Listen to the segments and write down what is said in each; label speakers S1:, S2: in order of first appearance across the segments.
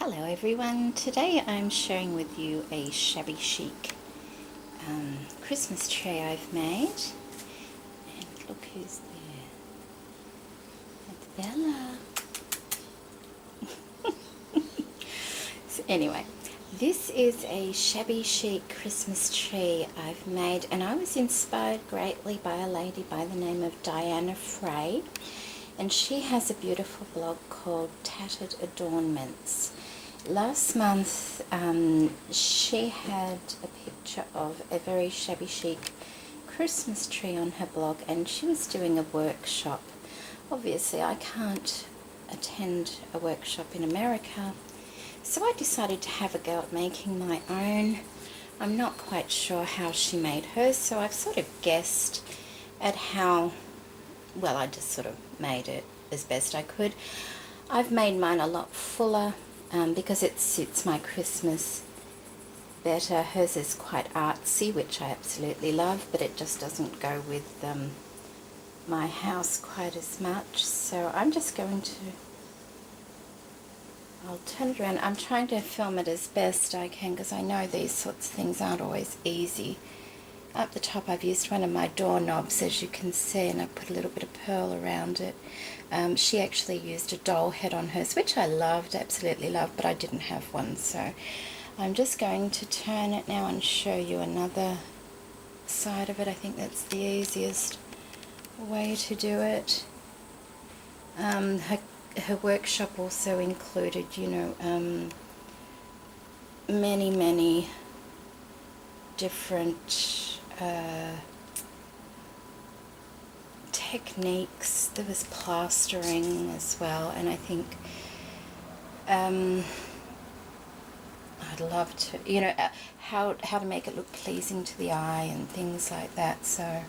S1: Hello everyone, today I'm sharing with you a Shabby Chic Christmas tree I've made. And look who's there. It's Bella. So anyway, this is a Shabby Chic Christmas tree I've made, and I was inspired greatly by a lady by the name of Diana Frey, and she has a beautiful blog called Tattered Adornments. Last month she had a picture of a very shabby chic Christmas tree on her blog, and she was doing a workshop. Obviously I can't attend a workshop in America, so I decided to have a go at making my own. I'm not quite sure how she made hers, so I've sort of guessed at how, well, I just sort of made it as best I could. I've made mine a lot fuller because it suits my Christmas better. Hers is quite artsy, which I absolutely love, but it just doesn't go with my house quite as much. So I'm just going to, I'll turn it around. I'm trying to film it as best I can because I know these sorts of things aren't always easy. Up the top I've used one of my doorknobs, as you can see, and I put a little bit of pearl around it. She actually used a doll head on hers, which I loved, absolutely loved, but I didn't have one, so I'm just going to turn it now and show you another side of it. I think that's the easiest way to do it. Her workshop also included, you know, many different techniques. There was plastering as well, and I think I'd love to, you know, how to make it look pleasing to the eye and things like that. So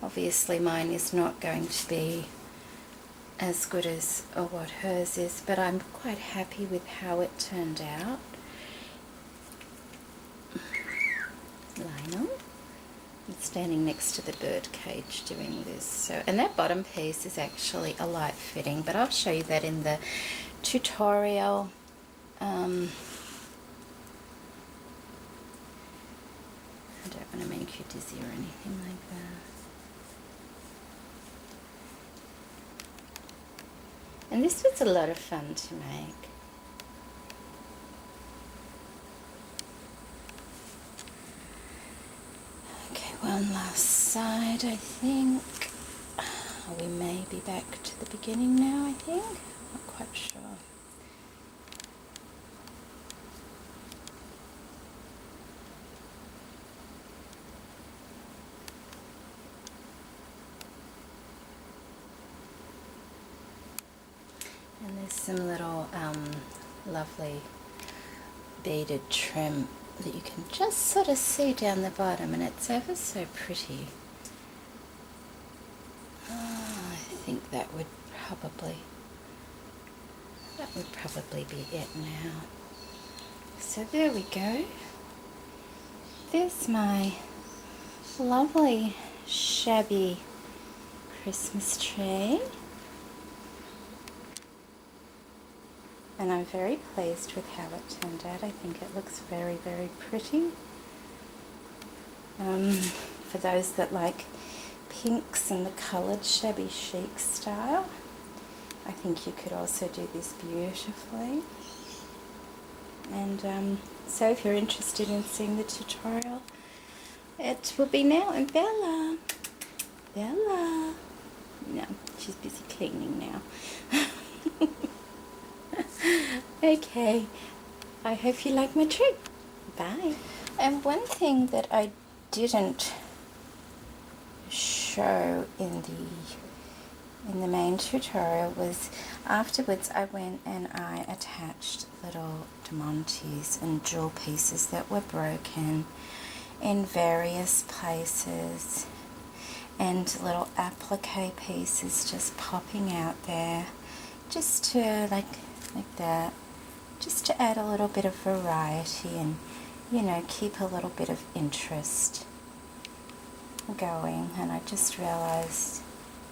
S1: obviously mine is not going to be as good as what hers is, but I'm quite happy with how it turned out. Lionel. I'm standing next to the bird cage doing this. So, and that bottom piece is actually a light fitting, but I'll show you that in the tutorial. I don't want to make you dizzy or anything like that. And this was a lot of fun to make. One last side, I think. We may be back to the beginning now, I think. Not quite sure. And there's some little lovely beaded trim that you can just sort of see down the bottom, and it's ever so pretty. Oh, I think that would probably be it now. So there we go. There's my lovely shabby Christmas tree. And I'm very pleased with how it turned out. I think it looks very pretty. For those that like pinks and the coloured shabby chic style, I think you could also do this beautifully. And so if you're interested in seeing the tutorial, it will be now. And Bella, no, she's busy cleaning now. Okay, I hope you like my tree. Bye. And one thing that I didn't show in the main tutorial was afterwards I went and I attached little diamantes and jewel pieces that were broken in various places, and little applique pieces just popping out there, just to like that, just to add a little bit of variety and, you know, keep a little bit of interest going. And I just realized,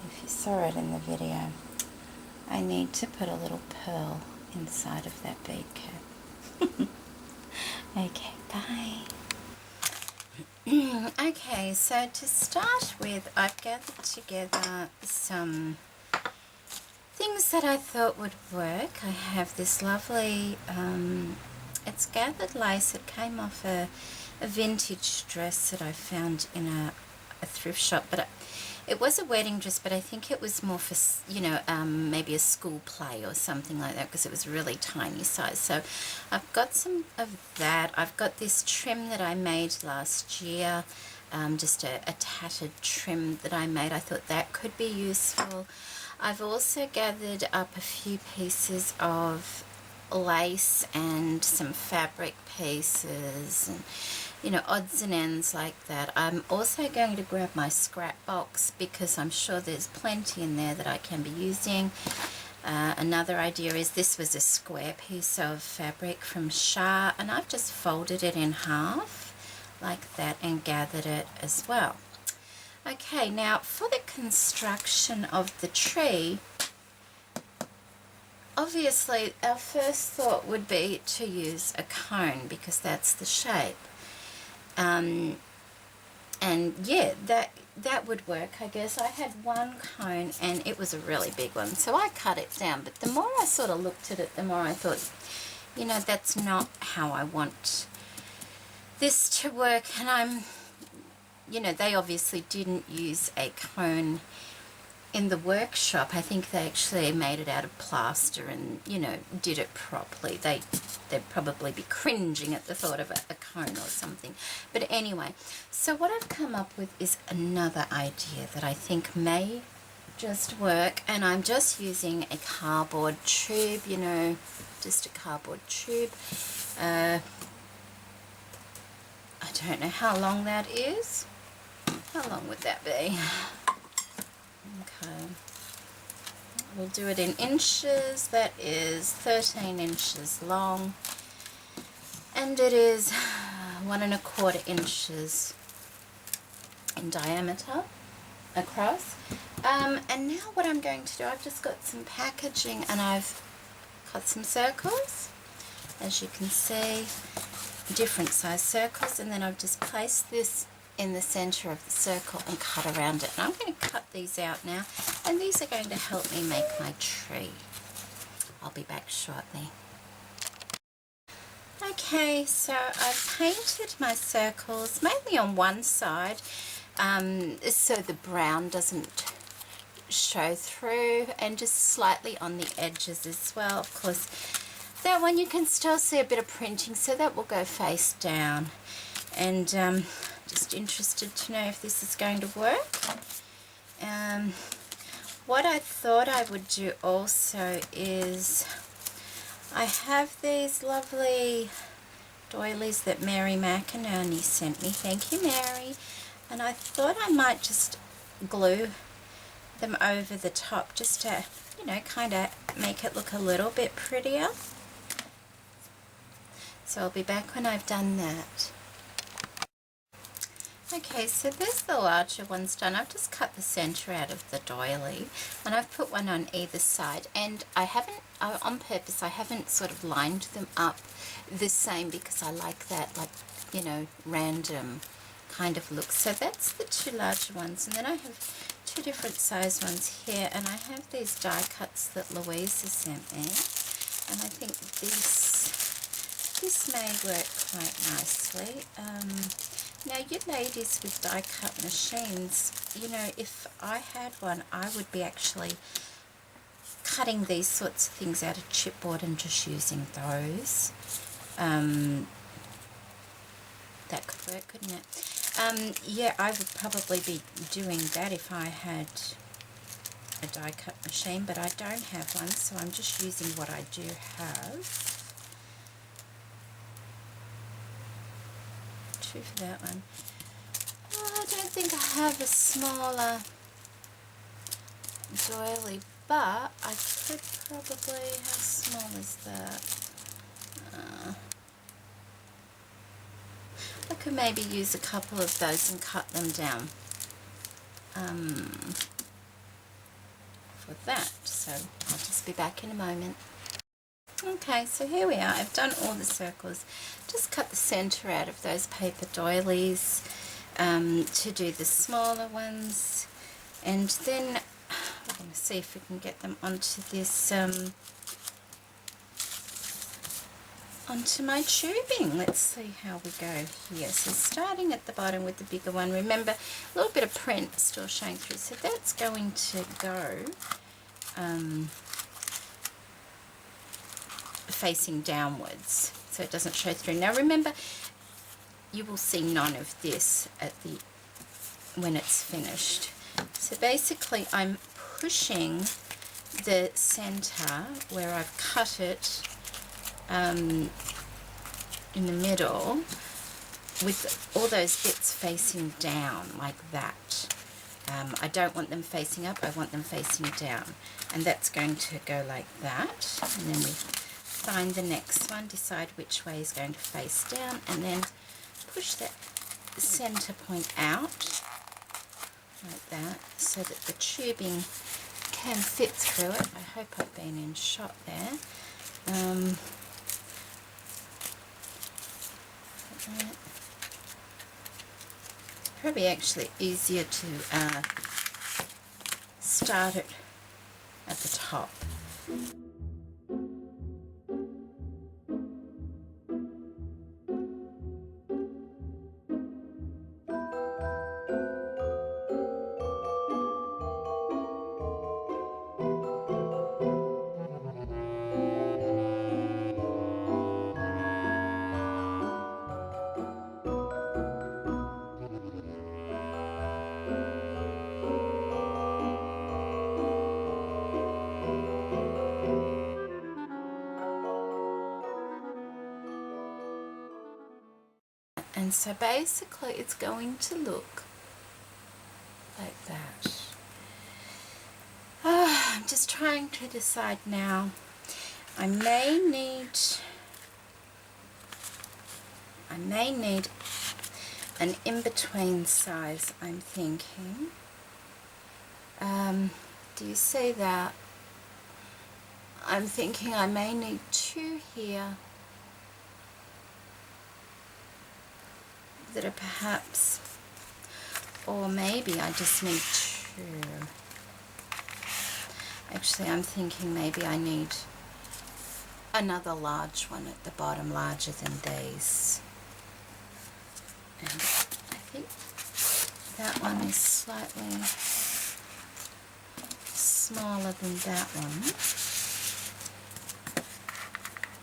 S1: if you saw it in the video, I need to put a little pearl inside of that bead cap. Okay, bye. Okay, so to start with, I've gathered together some things that I thought would work. I have this lovely, it's gathered lace. It came off a vintage dress that I found in a thrift shop, but it was a wedding dress, but I think it was more for, you know, maybe a school play or something like that, because it was really tiny size. So I've got some of that. I've got this trim that I made last year, just a tattered trim that I made. I thought that could be useful. I've also gathered up a few pieces of lace and some fabric pieces and, you know, odds and ends like that. I'm also going to grab my scrap box because I'm sure there's plenty in there that I can be using. Another idea is this was a square piece of fabric from Shah, and I've just folded it in half like that and gathered it as well. Okay, now for the construction of the tree, obviously our first thought would be to use a cone because that's the shape. And yeah, that would work, I guess. I had one cone and it was a really big one, so I cut it down. But the more I sort of looked at it, the more I thought, you know, that's not how I want this to work. And you know, they obviously didn't use a cone in the workshop. I think they actually made it out of plaster and, you know, did it properly. They'd probably be cringing at the thought of a cone or something. But anyway, so what I've come up with is another idea that I think may just work, and I'm just using a cardboard tube, you know, just a cardboard tube. I don't know how long that is. How long would that be? Okay, we'll do it in inches. That is 13 inches long, and it is 1¼ inches in diameter across. And now what I'm going to do, I've just got some packaging and I've cut some circles, as you can see, different size circles, and then I've just placed this in the center of the circle and cut around it. And I'm going to cut these out now, and these are going to help me make my tree. I'll be back shortly. Okay, so I've painted my circles mainly on one side, so the brown doesn't show through, and just slightly on the edges as well. Of course, that one you can still see a bit of printing, so that will go face down. And just interested to know if this is going to work. What I thought I would do also is, I have these lovely doilies that Mary McInerney sent me. Thank you, Mary. And I thought I might just glue them over the top just to, you know, kind of make it look a little bit prettier. So I'll be back when I've done that. Okay, so there's the larger ones done. I've just cut the center out of the doily, and I've put one on either side, and I haven't, on purpose, I haven't sort of lined them up the same because I like that, like, you know, random kind of look. So that's the two larger ones, and then I have two different size ones here, and I have these die cuts that Louisa sent me, and I think this may work quite nicely. Now, you ladies with die cut machines, you know, if I had one, I would be actually cutting these sorts of things out of chipboard and just using those. That could work, couldn't it? Yeah, I would probably be doing that if I had a die cut machine, but I don't have one, so I'm just using what I do have. For that one. Oh, I don't think I have a smaller doily, but I could probably, how small is that? I could maybe use a couple of those and cut them down for that. So I'll just be back in a moment. Okay, so here we are. I've done all the circles. Just cut the center out of those paper doilies to do the smaller ones, and then I'm going to see if we can get them onto this onto my tubing. Let's see how we go here. So starting at the bottom with the bigger one, remember a little bit of print still showing through, so that's going to go facing downwards so it doesn't show through. Now remember, you will see none of this at the when it's finished. So basically I'm pushing the center where I've cut it in the middle with all those bits facing down like that. I don't want them facing up, I want them facing down, and that's going to go like that. And then we find the next one, decide which way is going to face down, and then push that center point out like that so that the tubing can fit through it. I hope I've been in shot there. Probably actually easier to start it at the top. And so basically it's going to look like that. I'm just trying to decide now. I may need an in-between size, I'm thinking. Do you see that? I'm thinking I may need 2 here that are perhaps, or maybe I just need 2. Actually, I'm thinking maybe I need another large one at the bottom, larger than these. And I think that one is slightly smaller than that one.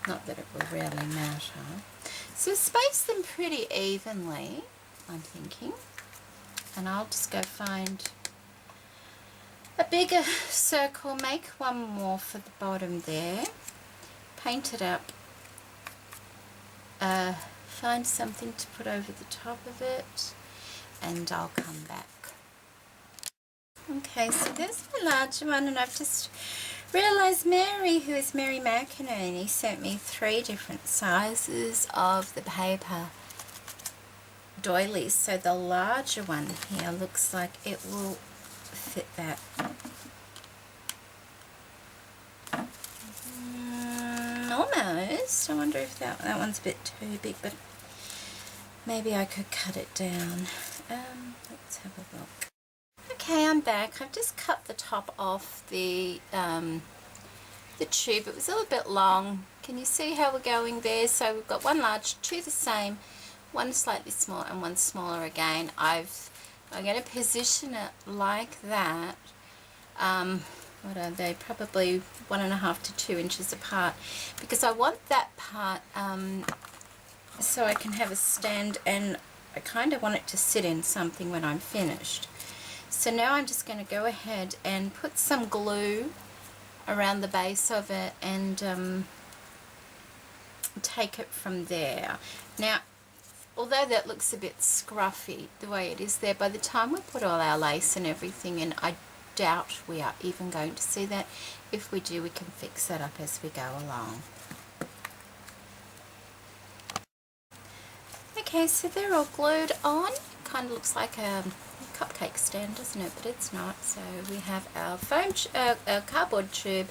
S1: Not that it will really matter. So space them pretty evenly, I'm thinking. And I'll just go find a bigger circle, make one more for the bottom there, paint it up, find something to put over the top of it, and I'll come back. Okay, so there's my larger one, and I've just realised Mary, who is Mary Macanoni, sent me 3 different sizes of the paper doilies. So the larger one here looks like it will fit that. Almost. I wonder if that one's a bit too big, but maybe I could cut it down. Let's have a look. Okay, I'm back. I've just cut the top off the tube. It was a little bit long. Can you see how we're going there? So we've got one large, 2 the same, one slightly smaller, and one smaller again. I'm going to position it like that. What are they? Probably 1.5 to 2 inches apart, because I want that part so I can have a stand, and I kind of want it to sit in something when I'm finished. So now I'm just going to go ahead and put some glue around the base of it and take it from there. Now, although that looks a bit scruffy the way it is there, by the time we put all our lace and everything in, I doubt we are even going to see that. If we do, we can fix that up as we go along. Okay, so they're all glued on. Kind of looks like a cupcake stand, doesn't it? But it's not. So we have our foam, our cardboard tube,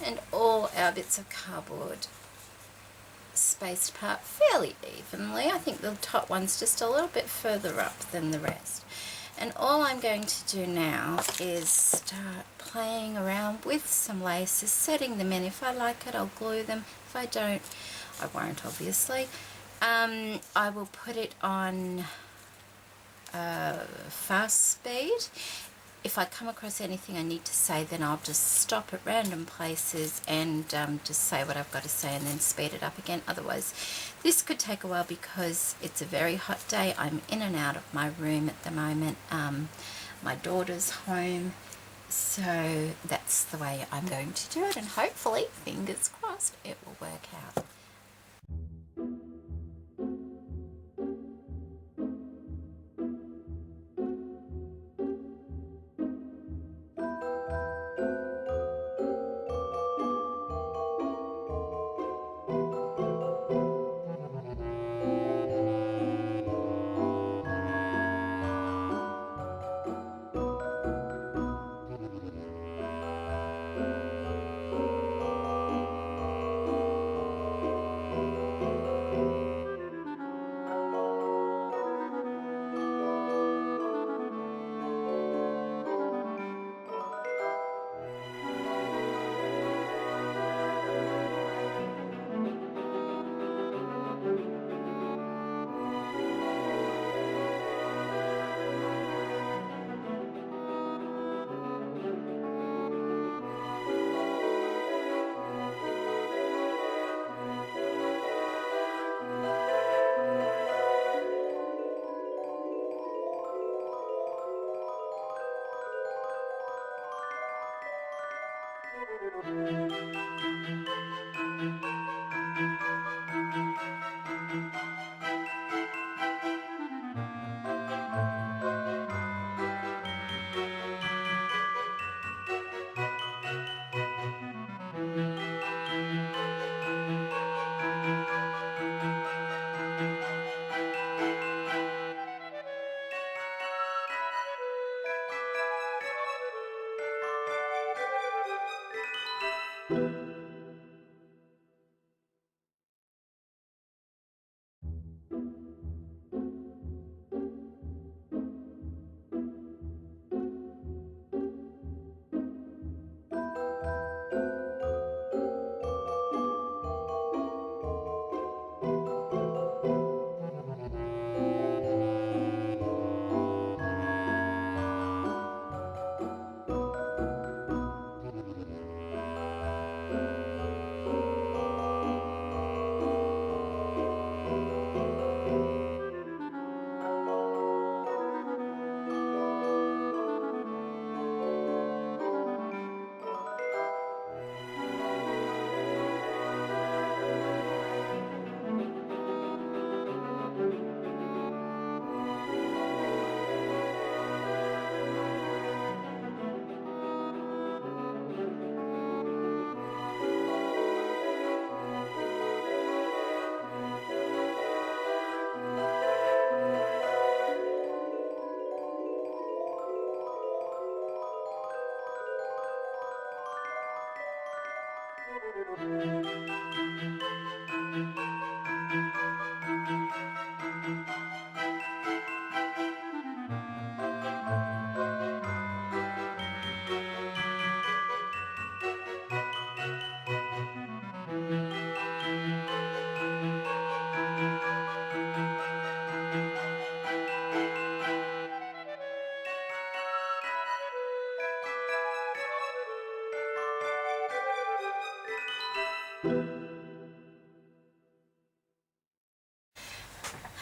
S1: and all our bits of cardboard spaced apart fairly evenly. I think the top one's just a little bit further up than the rest. And all I'm going to do now is start playing around with some laces, setting them in. If I like it, I'll glue them. If I don't, I won't, obviously. I will put it on fast speed. If I come across anything I need to say, then I'll just stop at random places and just say what I've got to say and then speed it up again. Otherwise, this could take a while because it's a very hot day. I'm in and out of my room at the moment. My daughter's home, so that's the way I'm going to do it, and hopefully, fingers crossed, it will work out.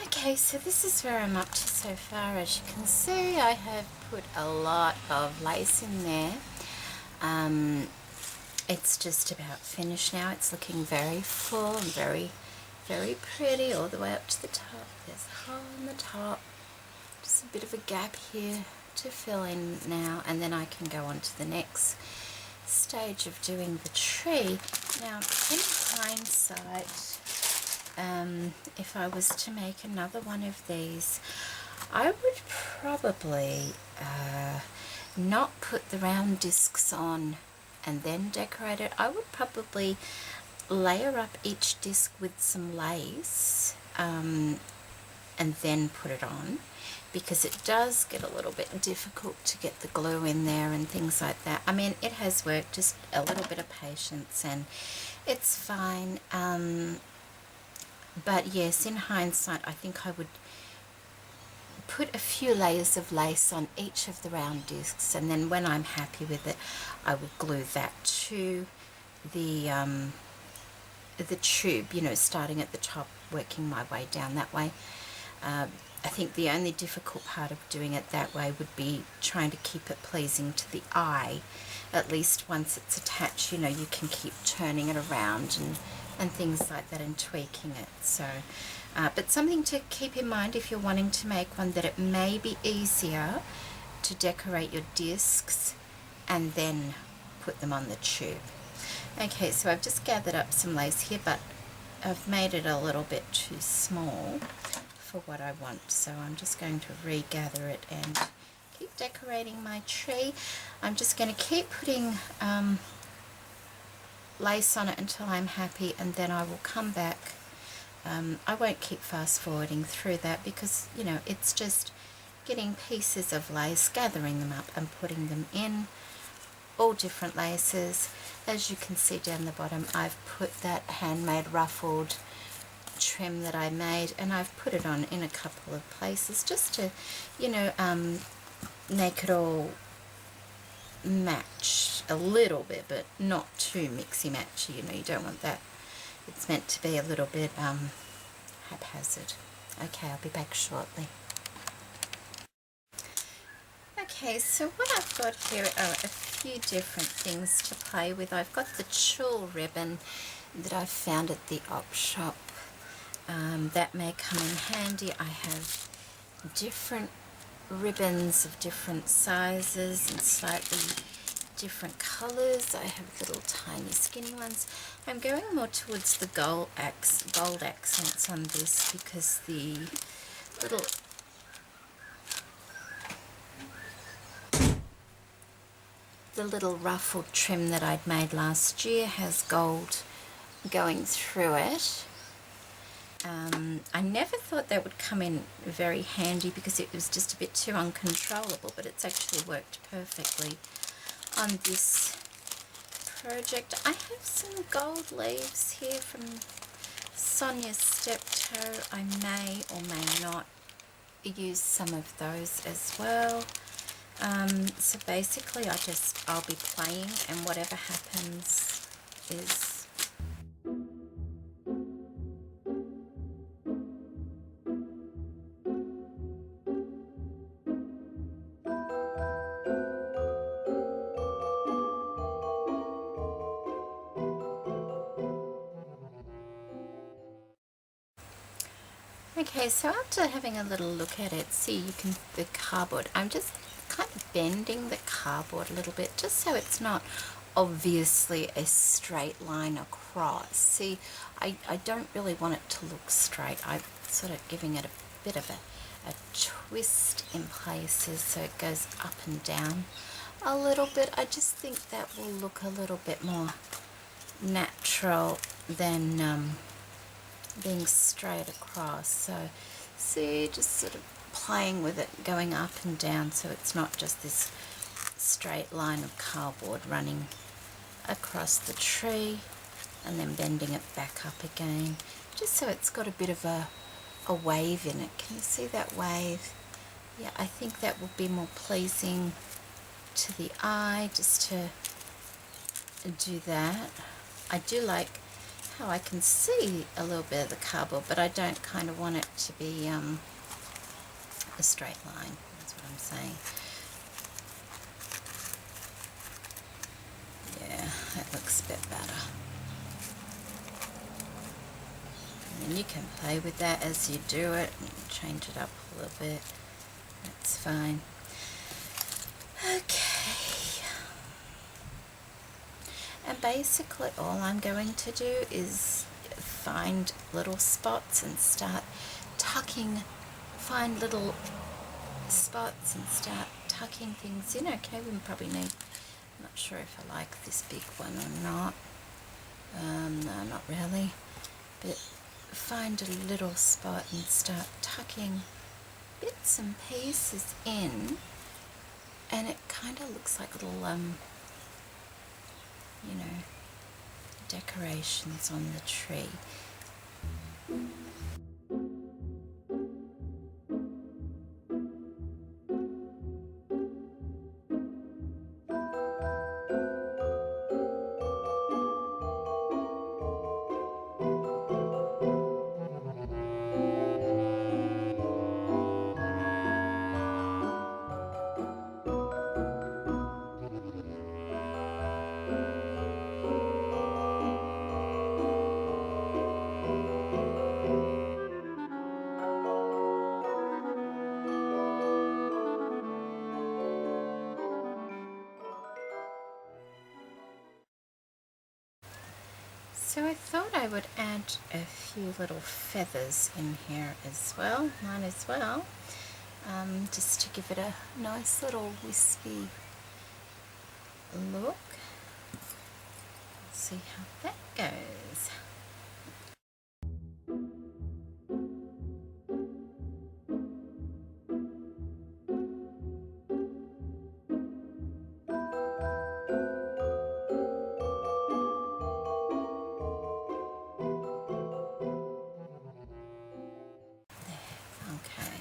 S1: Okay, so this is where I'm up to so far. As you can see, I have put a lot of lace in there. It's just about finished now. It's looking very full and very, very pretty all the way up to the top. There's a hole in the top, just a bit of a gap here to fill in now, and then I can go on to the next stage of doing the tree. Now, in hindsight, if I was to make another one of these, I would probably not put the round discs on and then decorate it. I would probably layer up each disc with some lace and then put it on, because it does get a little bit difficult to get the glue in there and things like that. I mean, it has worked, just a little bit of patience and it's fine. But yes, in hindsight, I think I would put a few layers of lace on each of the round discs, and then when I'm happy with it, I will glue that to the tube, you know, starting at the top, working my way down that way. I think the only difficult part of doing it that way would be trying to keep it pleasing to the eye. At least once it's attached, you know, you can keep turning it around and things like that and tweaking it. So, but something to keep in mind if you're wanting to make one, that it may be easier to decorate your discs and then put them on the tube. Okay, so I've just gathered up some lace here, but I've made it a little bit too small for what I want, so I'm just going to regather it and keep decorating my tree. I'm just going to keep putting lace on it until I'm happy, and then I will come back. I won't keep fast forwarding through that, because, you know, it's just getting pieces of lace, gathering them up and putting them in, all different laces. As you can see down the bottom, I've put that handmade ruffled trim that I made, and I've put it on in a couple of places just to, you know, make it all match a little bit, but not too mixy matchy. You know, you don't want that. It's meant to be a little bit haphazard. Okay, I'll be back shortly. Okay, so what I've got here are a few different things to play with. I've got the tulle ribbon that I found at the op shop. That may come in handy. I have different ribbons of different sizes and slightly different colours. I have little tiny skinny ones. I'm going more towards the gold accents on this, because the little ruffled trim that I'd made last year has gold going through it. I never thought that would come in very handy, because it was just a bit too uncontrollable, but it's actually worked perfectly on this project. I have some gold leaves here from Sonia's Steptoe. I may or may not use some of those as well. So basically I'll be playing, and whatever happens is... Okay, so after having a little look at it, see, you can, the cardboard, I'm just kind of bending the cardboard a little bit, just so it's not obviously a straight line across. See, I don't really want it to look straight. I'm sort of giving it a bit of a twist in places, so it goes up and down a little bit. I just think that will look a little bit more natural than being straight across. So see, just sort of playing with it, going up and down, so it's not just this straight line of cardboard running across the tree and then bending it back up again, just so it's got a bit of a wave in it. Can you see that wave? Yeah, I think that will be more pleasing to the eye, just to do that. I do like how I can see a little bit of the cardboard, but I don't kind of want it to be a straight line. That's what I'm saying. Yeah, that looks a bit better. And then you can play with that as you do it and change it up a little bit. That's fine. Okay. And basically all I'm going to do is find little spots and start tucking, find little spots and start tucking things in. Okay, we probably need Not sure if I like this big one or not. No, not really. But find a little spot and start tucking bits and pieces in, and it kind of looks like little, you know, decorations on the tree. So I thought I would add a few little feathers in here as well, mine as well, just to give it a nice little wispy look. Let's see how that goes. Okay,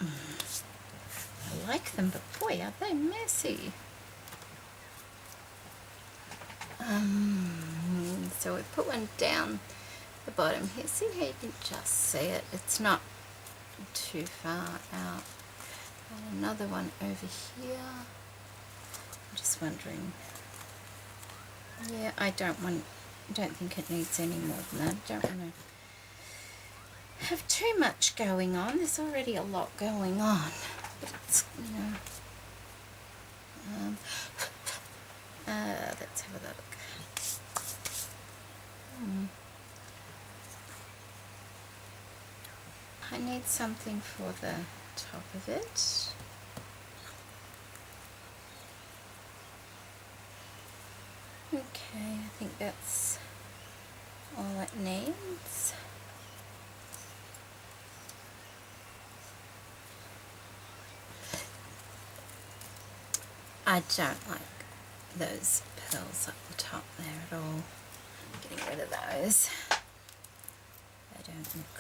S1: I like them, but boy, are they messy. So we put one down the bottom here. See how you can just see it? It's not too far out. And another one over here. I'm just wondering. Yeah, I don't think it needs any more than that. I don't want to have too much going on. There's already a lot going on, but it's, you know. Let's have a look. I need something for the top of it. Okay, I think that's all it needs. I don't like those pearls up the top there at all. Getting rid of those. They don't look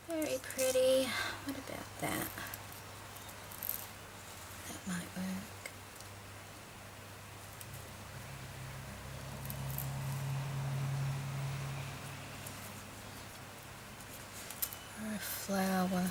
S1: very pretty. What about that? That might work. Or a flower.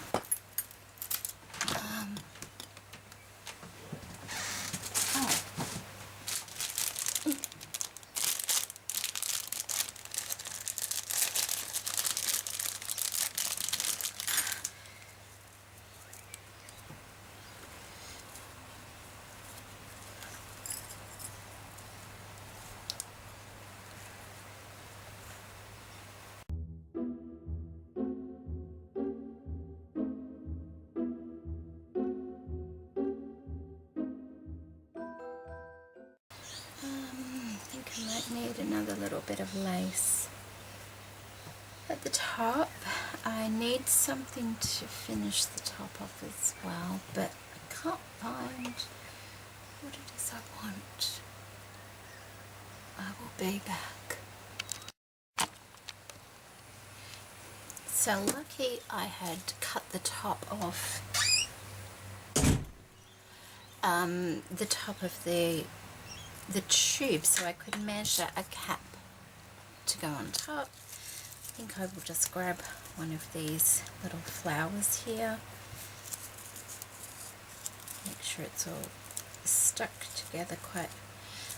S1: I think I might need another little bit of lace at the top. I need something to finish the top off as well, but I can't find what it is I want. I will be back. So lucky I had cut the top off, the top of the tube, so I could measure a cap to go on top. I think I will just grab one of these little flowers here. Make sure it's all stuck together quite.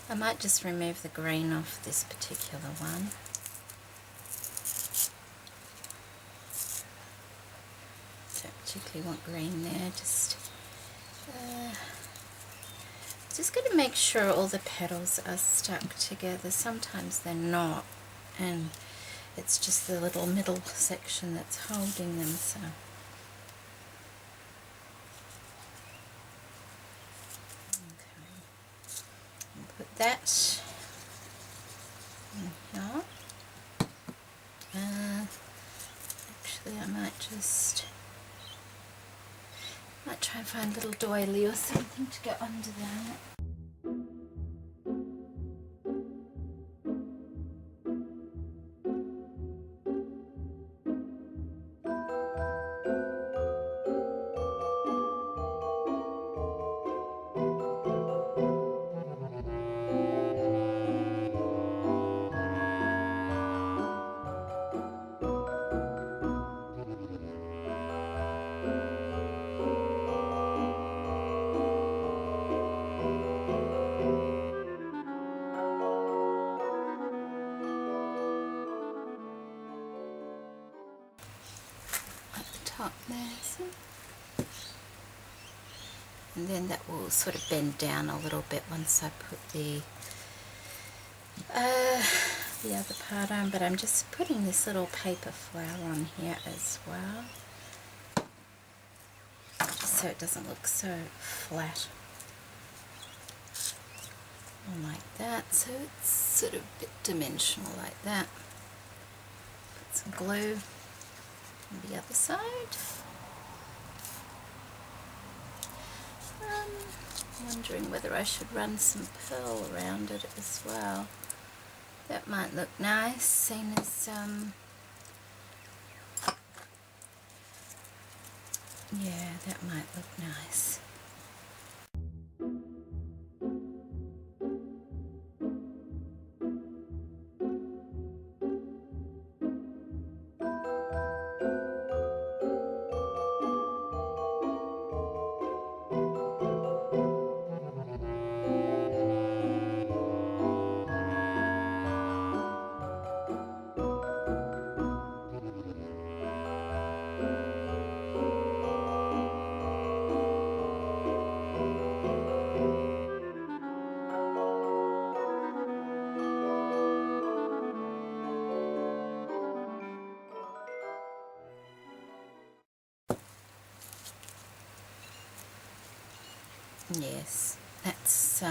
S1: I might just remove the green off this particular one. Don't particularly want green there, just going to make sure all the petals are stuck together. Sometimes they're not, and it's just the little middle section that's holding them. So that in here. Actually, I might try and find a little doily or something to go under that. Top there, see? And then that will sort of bend down a little bit once I put the other part on, but I'm just putting this little paper flower on here as well, just so it doesn't look so flat. And like that, so it's sort of a bit dimensional like that. Put some glue on the other side. Wondering whether I should run some pearl around it as well. That might look nice, seeing as yeah, that might look nice. Yes, that's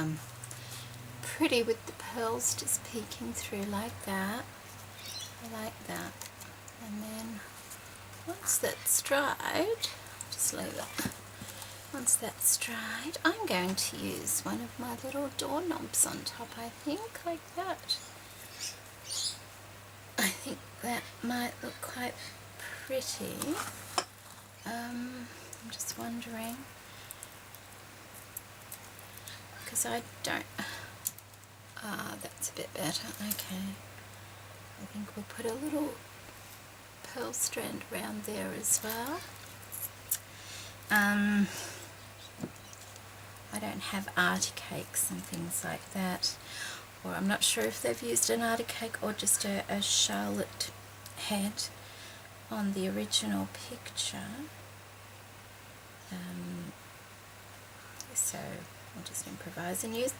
S1: pretty with the pearls just peeking through like that. I like that. And then once that's dried, just leave it. Once that's dried, I'm going to use one of my little doorknobs on top, I think, like that. I think that might look quite pretty. I'm just wondering, because I don't, that's a bit better, okay. I think we'll put a little pearl strand around there as well. I don't have arty cakes and things like that, or I'm not sure if they've used an arty cake or just a charlotte head on the original picture. So I'll just improvise and use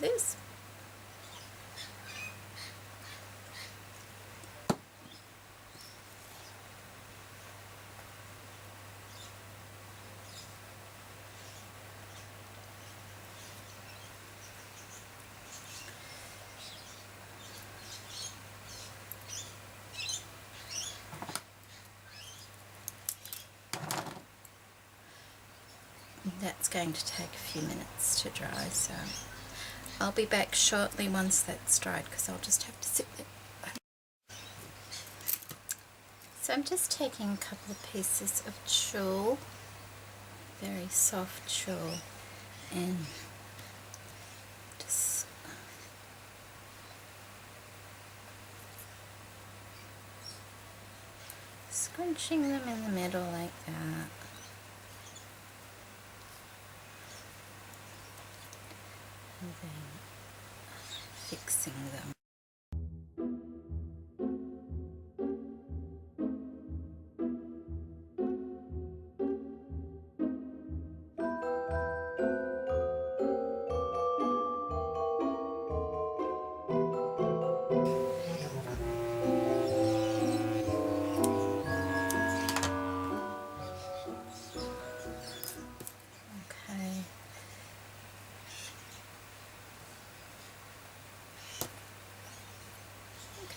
S1: this. That's going to take a few minutes to dry, so I'll be back shortly once that's dried, because I'll just have to sit there. So I'm just taking a couple of pieces of tulle, very soft tulle, and just scrunching them in the middle like that. And then fixing them.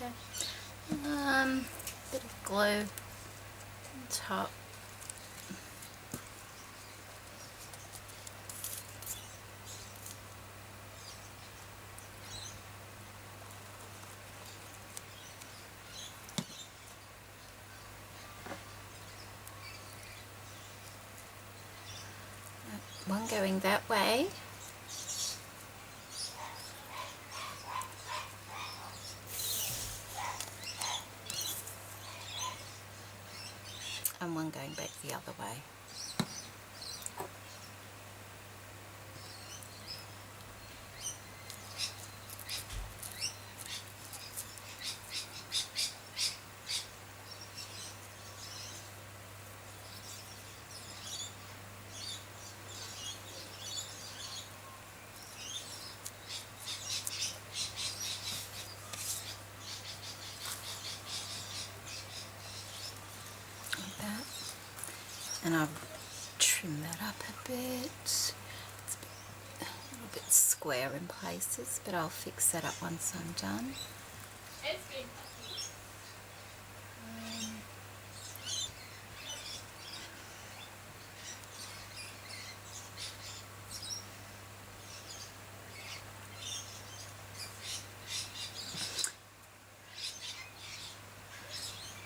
S1: Okay. Bit of glue on top. One going that way. And one going back the other way. And I'll trim that up a bit. It's a little bit square in places, but I'll fix that up once I'm done.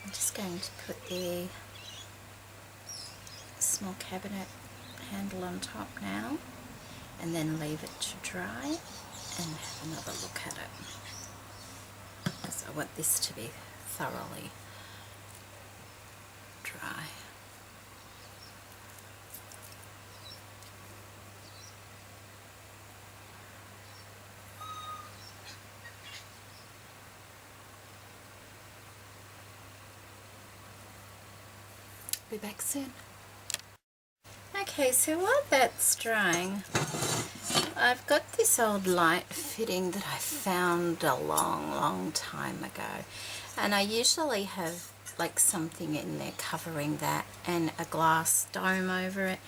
S1: I'm just going to put the small cabinet handle on top now, and then leave it to dry and have another look at it, because I want this to be thoroughly dry. Be back soon. Okay, so while that's drying, I've got this old light fitting that I found a long time ago, and I usually have like something in there covering that and a glass dome over it,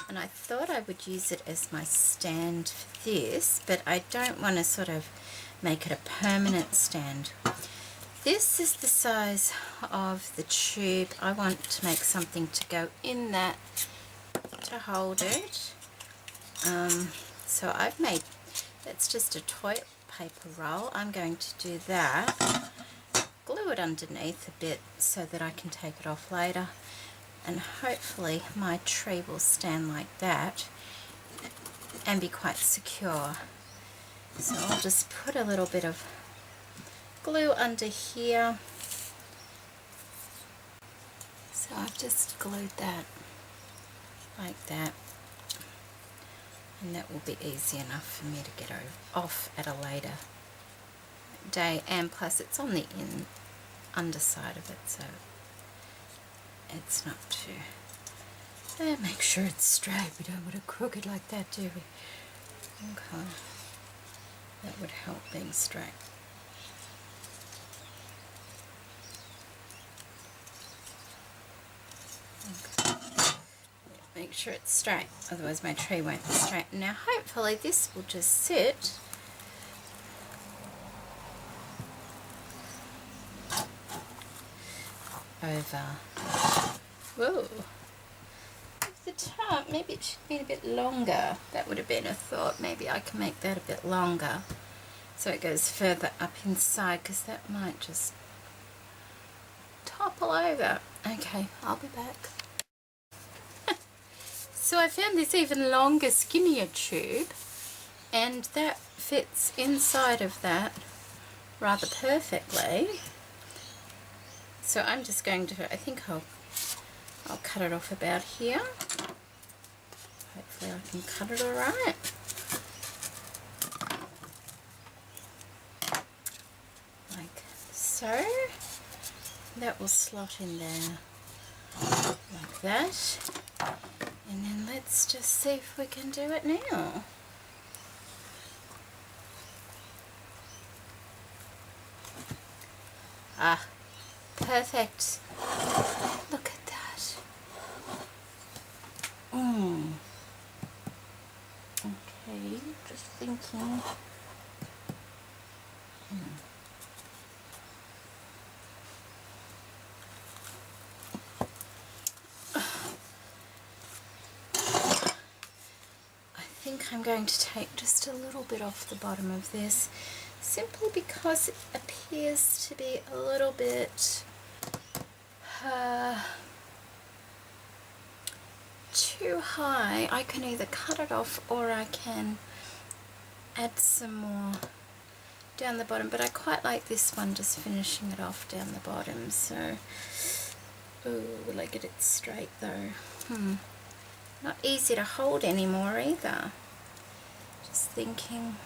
S1: and I thought I would use it as my stand for this, but I don't want to sort of make it a permanent stand. This is the size of the tube. I want to make something to go in that to hold it. So I've made, it's just a toilet paper roll. I'm going to do that, glue it underneath a bit so that I can take it off later, and hopefully my tree will stand like that and be quite secure. So I'll just put a little bit of glue under here. So I've just glued that like that, and that will be easy enough for me to get off at a later day, and plus it's on the underside of it, so it's not too, and make sure it's straight. We don't want to crook it like that, do we? Okay, that would help being straight. Okay. Make sure it's straight, otherwise my tree won't be straight. Now hopefully this will just sit over. Whoa, the top, maybe it should be a bit longer. That would have been a thought. Maybe I can make that a bit longer so it goes further up inside, because that might just topple over. Okay, I'll be back. So I found this even longer, skinnier tube, and that fits inside of that rather perfectly. So I'm just going to, I think I'll cut it off about here. Hopefully I can cut it all right. Like so. That will slot in there like that. And then let's just see if we can do it now. Ah, perfect. Look at that. Okay, just thinking. I'm going to take just a little bit off the bottom of this, simply because it appears to be a little bit too high. I can either cut it off or I can add some more down the bottom, but I quite like this one, just finishing it off down the bottom. So, ooh, will I get it straight though? Not easy to hold anymore either. Just thinking.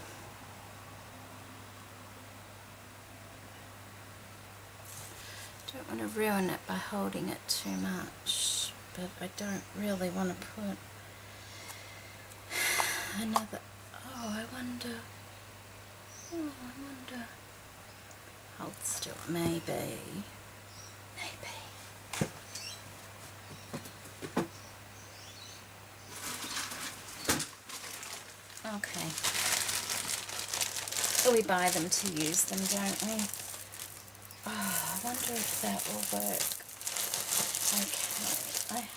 S1: Don't want to ruin it by holding it too much, but I don't really want to put another. Oh, I wonder. Hold still, maybe. Okay. We buy them to use them, don't we? Oh, I wonder if that will work. Okay,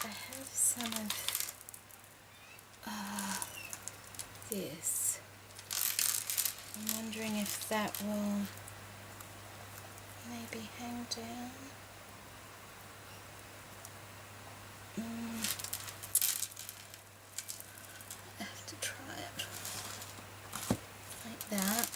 S1: I have some of this. I'm wondering if that will maybe hang down. I have to try it like that.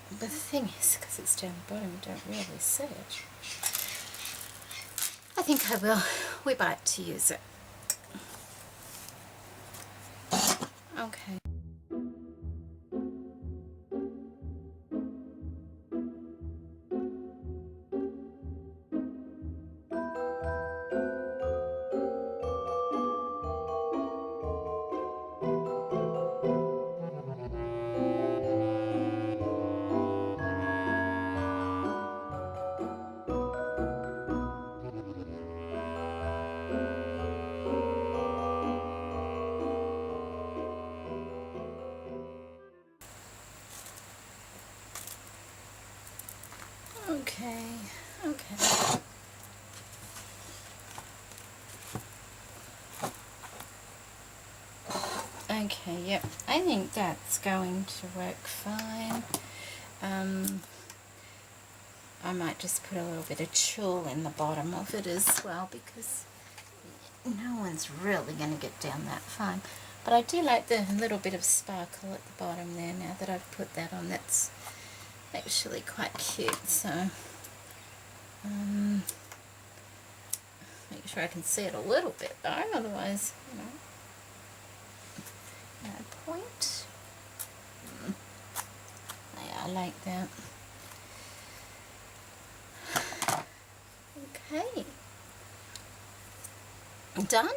S1: But the thing is, because it's down the bottom, you don't really see it. I think I will. We buy it to use it. Okay. Okay, yep, I think that's going to work fine. I might just put a little bit of tulle in the bottom of it as well, because no one's really going to get down that fine. But I do like the little bit of sparkle at the bottom there now that I've put that on. That's actually quite cute. So make sure I can see it a little bit though, otherwise, you know, no point. Yeah, I like that. Okay, done.